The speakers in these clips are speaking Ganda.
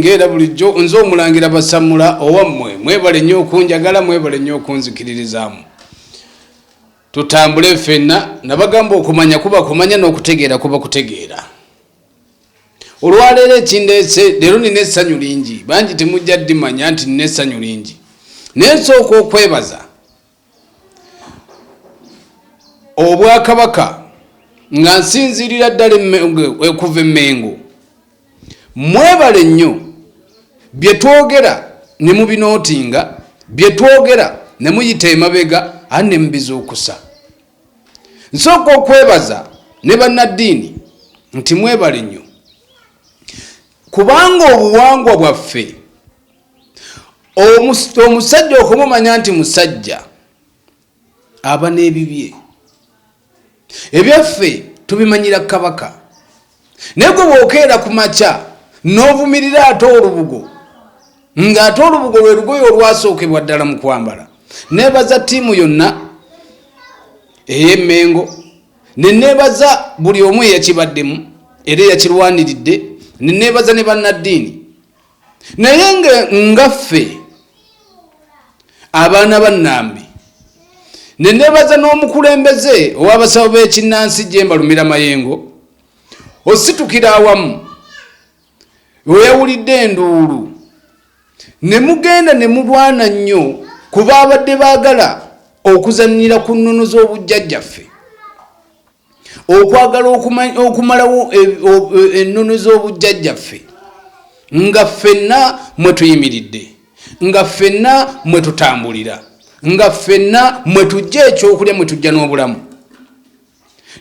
Ngera bulijjo nzo mulangira basamula owammwe mwebale nnyo okunjagala mwebale nnyo okunzikiririzamu tutambule ffenna nabagamba okumanya kuba kumanya n'okutegeera kuba kutegeera olwaleero ekindeese leero nina essanyu lingi bangi temujja ddimanya nti nina essanyu lingi naye nsooka okwebaza obwakabaka nga nsinziirira ddala okuva Emmengo mwebale nnyo byetwogera ne mubinootinga byetwogera ne muyita emabega ane mubizuukusa nsooka okwebaza ne bannaddiini nti mwebale nnyo kubanga obuwangwa bwaffe omusajja okumumanya nti musajja aba n'ebibye ebyaffe tubimanyira kabaka naye gwe bw'okeera ku makya n'ovumirira ate olubugo ng'ate olubugo lwe lugoye olwasookebwa ddala mu kwambala neebaza ttiimu yonna ey'Emmengo ne neebaza buli omu eyakibaddemu era eyakirwaniridde ne neebaza ne bannaddiini naye ngaffe abaana ba Nnambi ne neebaza n'omukulembeze ow'abasawo b'ekinnansi Jemba Lumira Mayengo ositukira awamu weyawulidde enduulu ne mugenda ne mulwana nnyo kuba abadde baagala okuzannyira ku nnono z'obujjajjaffe okwagala okumalawo ennono z'obujjajjaffe nga ffenna mwe tuyimiridde nga ffenna mwe tutambulira nga ffenna mwe tujja ekyokulya mwe tujja n'obulamu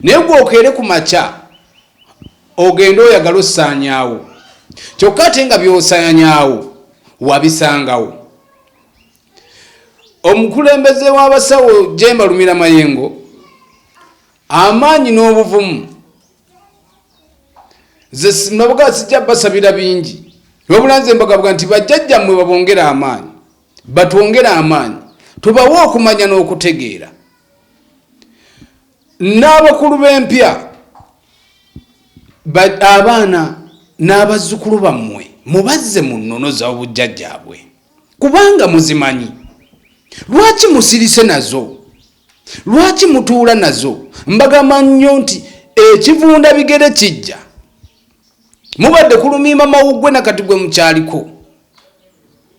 naye gwokeere ku makya ogenda oyagala osaanyaawo kyokka ate nga by'osaanyaawo wabisangawo omukulembeze w'abasawo Jemba Lumira Mayengo amaanyi n'obuvumu ze mbaga sijja basabira bingi wabula nze mbagabwa nti bajjajjammwe babongere amaanyi batwongere amaanyi tubawe okumanya n'okutegeera n'abakulu b'empya abaana n'abazzukulu bammwe mubazze mu nnono z'obujjajjaabwe kubanga muzimanyi lwaki musirise nazo lwaki mutuula nazo mbagamba nnyo nti ekivunda bigere kijja mubadde kulumiima mawuggwe nakati gwe mukyaliko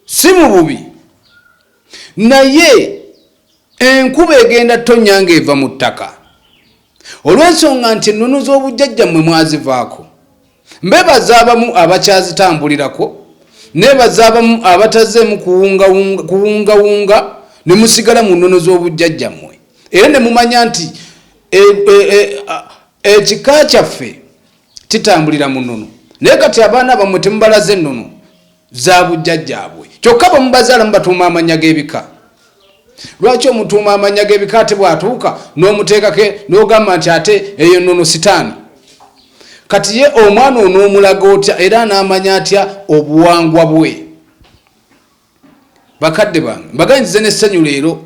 si mu bubi naye enkuba egenda ttonnya ng'eva mu ttaka olw'ensonga nti ennono z'obujjajjammwe mwazivaako mbebaza abamu abakyazitambulirako nebaza abamu abatazeemu kuwungawunga ne musigala mu nnono z'obujjajjammwe era ne mumanya nti ekika kyaffe kitambulira mu nnono naye kati abaana bammwe temubalaze ennono za bujjajjaabwe kyokka bamubazaala mubatuuma amannya g'ebika lwaki omutuuma amannya g'ebika ate bw'atuuka n'omuteekake n'ogamba nti ate eyo nnono sitaani kati ye omwana onoomulaga otya era n'amanya atya obuwangwa bwe bakadde bange mbaganyize n'essanyu leero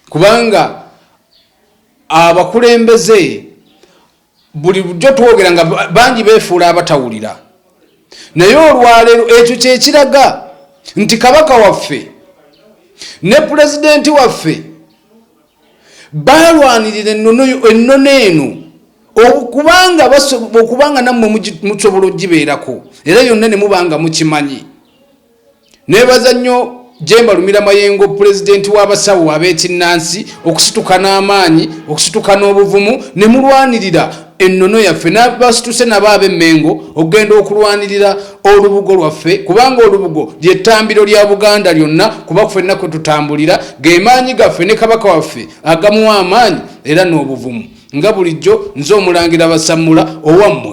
kubanga abakulembeze buli bulijjo twogera nga bangi beefuula abatawulira naye olwaleero ekyo kye kiraga nti kabaka waffe ne pulezidenti waffe balwanirira ennono eno okubanga nammwe musobola ogibeerako era yonna ne mubanga mukimanyi neebaza nnyo Jemba Lumira Mayengo pulezidenti w'abasawo ab'ekinnansi okusituka n'amaanyi okusituka n'obuvumu ne mulwanirira ennono yaffe n'abasituse nabo ab'Emmengo okugenda okulwanirira olubugo lwaffe kubanga olubugo ly'ettambiro lya Buganda lyonna kuba ffenna kwe tutambulira ge maanyi gaffe ne kabaka waffe agamuwa amaanyi era n'obuvumu nga bulijjo nze omulangira basamula owammwe